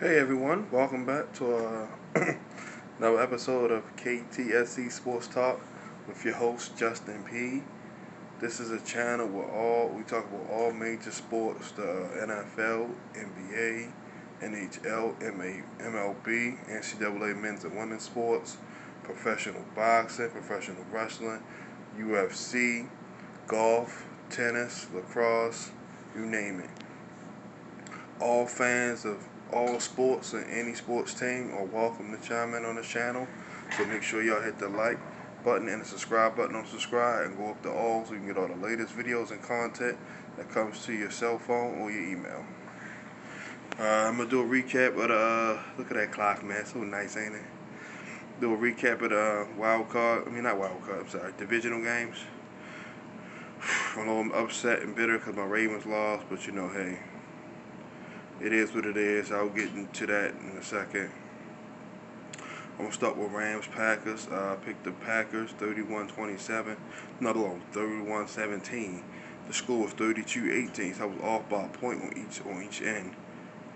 Hey everyone, welcome back to another episode of KTSC Sports Talk with your host Justin P. This is a channel where we talk about all major sports: the NFL, NBA, NHL, MLB, NCAA men's and women's sports, professional boxing, professional wrestling, UFC, golf, tennis, lacrosse, you name it. All fans of all sports and any sports team are welcome to chime in on the channel. So make sure y'all hit the like button and the subscribe button on subscribe and go up to all so you can get all the latest videos and content that comes to your cell phone or your email. I'm gonna do a recap of the look at that clock, man. So nice, ain't it? Do a recap of the not wild card. I'm sorry, divisional games. I know I'm upset and bitter because my Ravens lost, but hey, it is what it is. I'll get into that in a second. I'm going to start with Rams Packers. I picked the Packers 31-27. Another one, 31-17. The score was 32-18, so I was off by a point on each end.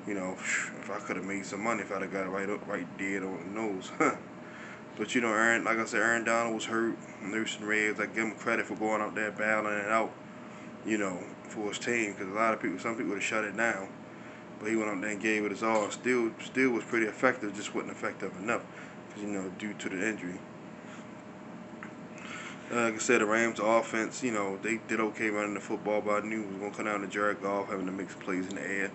If I could have made some money, if I'd have got it right dead on the nose. But like I said, Aaron Donald was hurt, nursing ribs. I give him credit for going out there battling it out, for his team, because some people would have shut it down. But he went out there and gave it his all. Still was pretty effective, just wasn't effective enough, because, due to the injury. Like I said, the Rams offense, they did okay running the football, but I knew it was going to come down to Jared Goff having to make some plays in the air.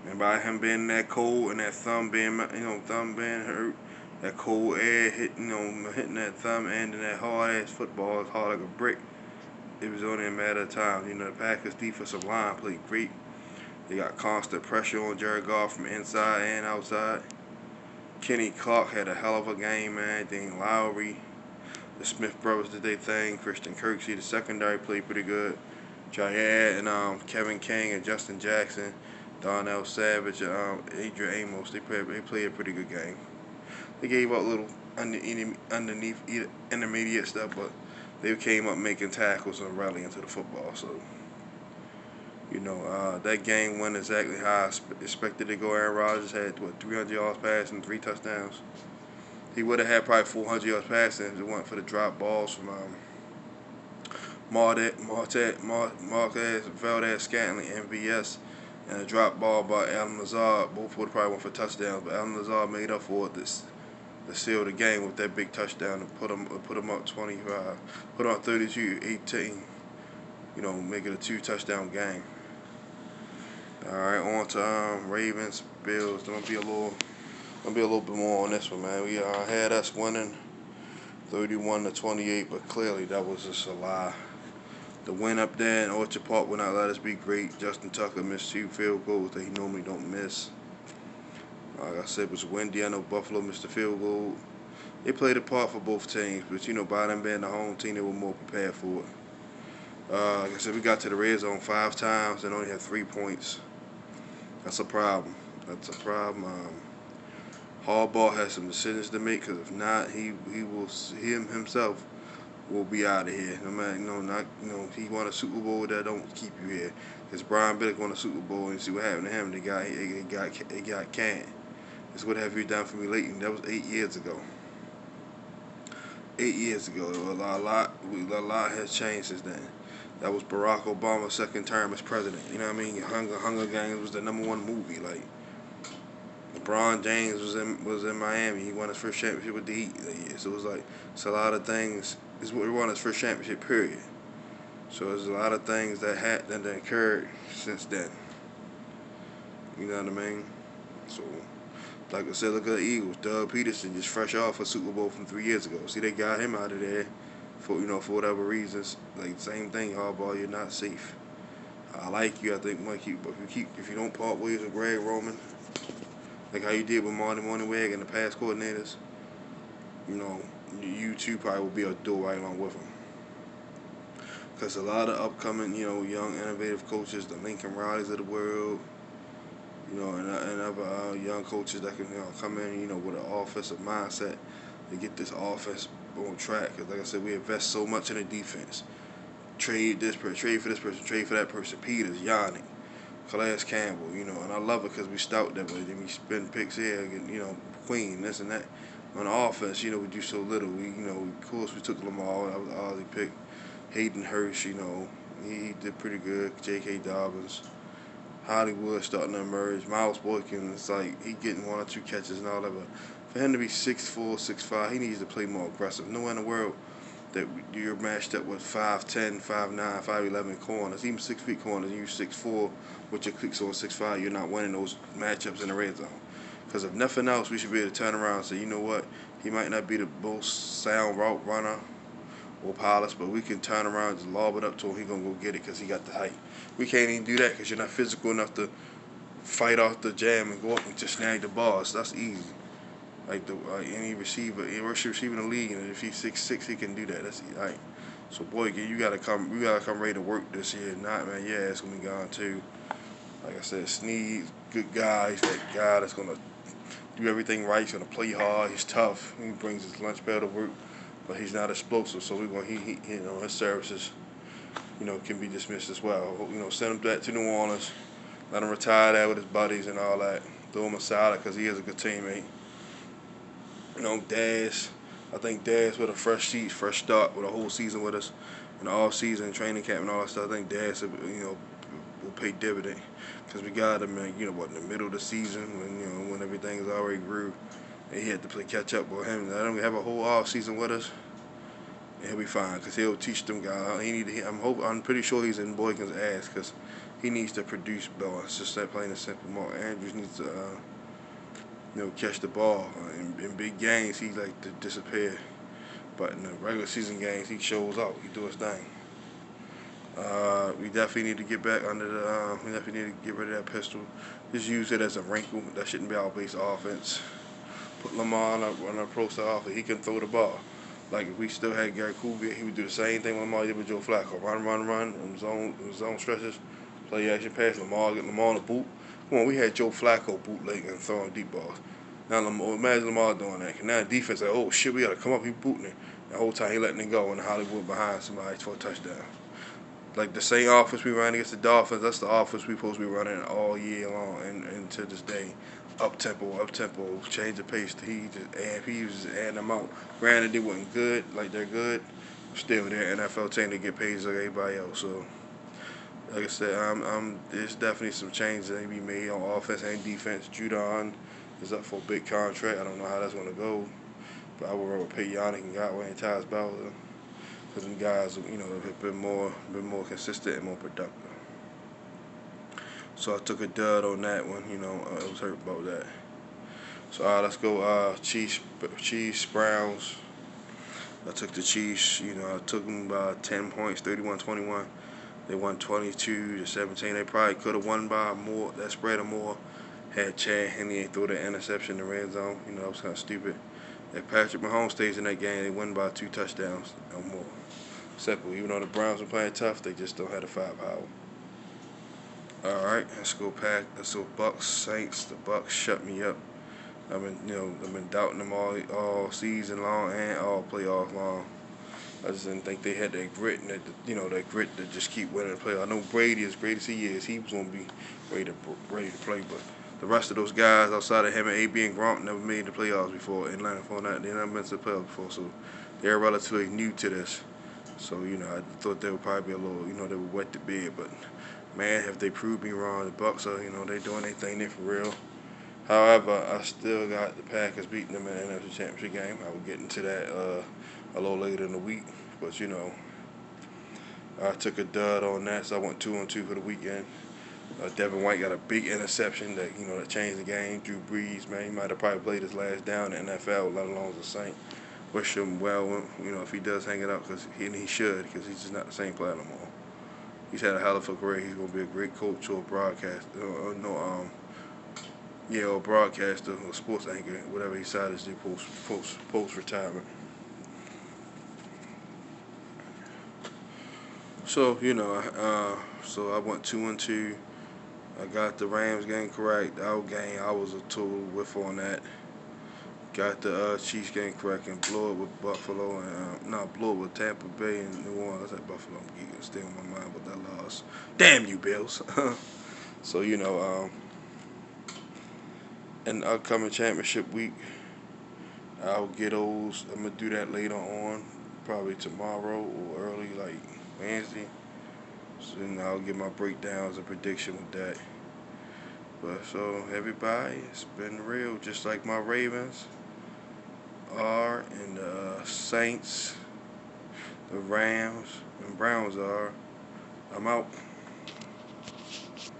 And by him being that cold and that thumb being hurt, that cold air hitting that thumb end and that hard-ass football is hard like a brick. It was only a matter of time. The Packers' defensive line played great. They got constant pressure on Jared Goff from inside and outside. Kenny Clark had a hell of a game, man. Dean Lowry, the Smith brothers did their thing. Christian Kirksey, the secondary, played pretty good. Jair and Kevin King and Justin Jackson, Darnell Savage, Adrian Amos, they played a pretty good game. They gave up a little underneath intermediate stuff, but they came up making tackles and rallying to the football. So, that game went exactly how I expected it to go. Aaron Rodgers had 300 yards passing, 3 touchdowns. He would have had probably 400 yards passing if it weren't for the drop balls from Marquez Valdez-Scantling, MVS, and a drop ball by Allen Lazard. Both would have probably went for touchdowns, but Allen Lazard made up for it to seal the game with that big touchdown and put him up 25, put him up 32-18. Make it a 2-touchdown game. All right, on to Ravens Bills. Gonna be a little bit more on this one, man. We had us winning 31-28, but clearly that was just a lie. The win up there in Orchard Park would not let us be great. Justin Tucker missed 2 field goals that he normally don't miss. Like I said, it was windy. I know Buffalo missed a field goal. They played a part for both teams, but by them being the home team, they were more prepared for it. Like I said, we got to the red zone 5 times and only had 3 points. That's a problem. Harbaugh has some decisions to make, because if not, him himself will be out of here. No matter, he won a Super Bowl, that don't keep you here. Because Brian Billick won a Super Bowl, and see what happened to him. They got canned. It's what have you done for me lately? That was 8 years ago. 8 years ago. A lot has changed since then. That was Barack Obama's second term as president. You know what I mean? Hunger Games was the #1 movie. Like, LeBron James was in Miami. He won his first championship with the Heat that year. So it was like, it's a lot of things. He won his first championship, period. So there's a lot of things that occurred since then. You know what I mean? So, like I said, look at the Eagles. Doug Peterson just fresh off a Super Bowl from 3 years ago. See, they got him out of there for whatever reasons. Like, same thing, Harbaugh, you're not safe. I like you, I think might keep, but if you don't part ways with Greg Roman, like how you did with Marty Mornhinweg and the past coordinators, you too probably will be able to do it right along with them. Because a lot of upcoming, young innovative coaches, the Lincoln Rileys of the world, and other young coaches that can come in, with an offensive mindset to get this offense on track. Because like I said, we invest so much in the defense. Trade this person, trade for this person, trade for that person. Peters, Yannick, Calais Campbell, and I love it because we stout that way. Then we spin picks here, Queen, this and that. On the offense, we do so little. Of course, we took Lamar. That was an Ozzie pick. Hayden Hurst, he did pretty good. J.K. Dobbins. Hollywood starting to emerge. Miles Boykin, it's like he getting 1 or 2 catches and all that. But for him to be 6'4", 6'5", he needs to play more aggressive. Nowhere in the world that you're matched up with 5'10", 5'9", 5'11" corners, even 6 feet corners, and you 6'4" with your clicks on 6'5", you're not winning those matchups in the red zone. Because if nothing else, we should be able to turn around and say, you know what, he might not be the most sound route runner or pilot, but we can turn around and just lob it up to him. He's going to go get it because he got the height. We can't even do that because you're not physical enough to fight off the jam and go up and just snag the ball. So that's easy. Like any receiver, any worst receiver in the league, and if he's 6'6", he can do that. That's like, so boy, you gotta come ready to work this year. Not man, yeah, it's gonna be gone too. Like I said, Snead, good guy. He's that guy that's gonna do everything right. He's gonna play hard. He's tough. He brings his lunch pail to work, but he's not explosive. So his services, can be dismissed as well. Send him back to New Orleans. Let him retire there with his buddies and all that. Throw him a salad because he is a good teammate. Daz. I think Daz with a fresh start with a whole season with us, and the off season, training camp, and all that stuff. I think Daz, will pay dividend because we got him, in the middle of the season when everything is already grew, and he had to play catch up with him. Let him have a whole off season with us, and he'll be fine because he'll teach them guys. I'm pretty sure he's in Boykin's ass because he needs to produce ball. It's just that plain and simple. Mark Andrews needs to. Catch the ball. In big games, he like to disappear. But in the regular season games, he shows up. He do his thing. We definitely need to get back under the. We definitely need to get rid of that pistol. Just use it as a wrinkle. That shouldn't be our base offense. Put Lamar on a pro style offense. He can throw the ball. Like if we still had Gary Kubiak, he would do the same thing with Lamar did with Joe Flacco. Run. In zone stretches. Play action pass. Get Lamar on the boot. Come on, we had Joe Flacco bootlegging and throwing deep balls. Now imagine Lamar doing that. Now the defense like, oh shit, we gotta come up. He booting it. The whole time he letting it go, and Hollywood behind somebody for a touchdown. Like the same offense we ran against the Dolphins, that's the offense we supposed to be running all year long, and to this day, up tempo, change the pace. He was just adding them out. Granted, they wasn't good, like they're good. Still, they're NFL team to get paid like everybody else. So. Like I said, there's definitely some changes that need to be made on offense and defense. Judon is up for a big contract. I don't know how that's going to go, but I would rather pay Yannick and Godwin and Tyus Bowser because them guys, have been more consistent and more productive. So I took a dud on that one. I was hurt about that. So let's go. Chiefs, Browns. I took the Chiefs. I took them by 10 points, 31-21. They won 22-17. They probably could have won by more. That spread or more. Had Chad Henne throw the interception in the red zone. That was kind of stupid. If Patrick Mahomes stays in that game, they win by 2 touchdowns or more. Simple. Even though the Browns were playing tough, they just don't have the firepower. All right, let's go Pack. Let's go Bucks, Saints. The Bucks shut me up. I've been doubting them all season long and all playoff long. I just didn't think they had that grit and that grit to just keep winning the playoffs. I know Brady, as great as he is, he was going to be ready to play, but the rest of those guys outside of him and AB and Gronk never made the playoffs before. Atlanta Fournette, they never been to the playoffs before, so they're relatively new to this. So I thought they would probably be a little, they would wet the bed, but man, have they proved me wrong. The Bucks are, they doing their thing there for real. However, I still got the Packers beating them in the NFC Championship game. I will get into that a little later in the week, but I took a dud on that, so I went 2-2 for the weekend. Devin White got a big interception that that changed the game. Drew Brees, man, he might have probably played his last down in the NFL, let alone as a Saint. Wish him well, if he does hang it up, because he should, because he's just not the same player no more. He's had a hell of a career. He's gonna be a great coach or broadcaster, or broadcaster or sports anchor, whatever he decides to do post retirement. So so I went 2-2. I got the Rams game correct. Our game, I was a total whiff on that. Got the Chiefs game correct and blew it with Buffalo and blew it with Tampa Bay and New Orleans. I said Buffalo. I'm still in my mind with that loss. Damn you, Bills. So in the upcoming championship week, I'll get those. I'm gonna do that later on, probably tomorrow or early like Wednesday. So then I'll get my breakdowns and prediction with that. But so everybody, it's been real, just like my Ravens are, and the Saints, the Rams, and Browns are. I'm out.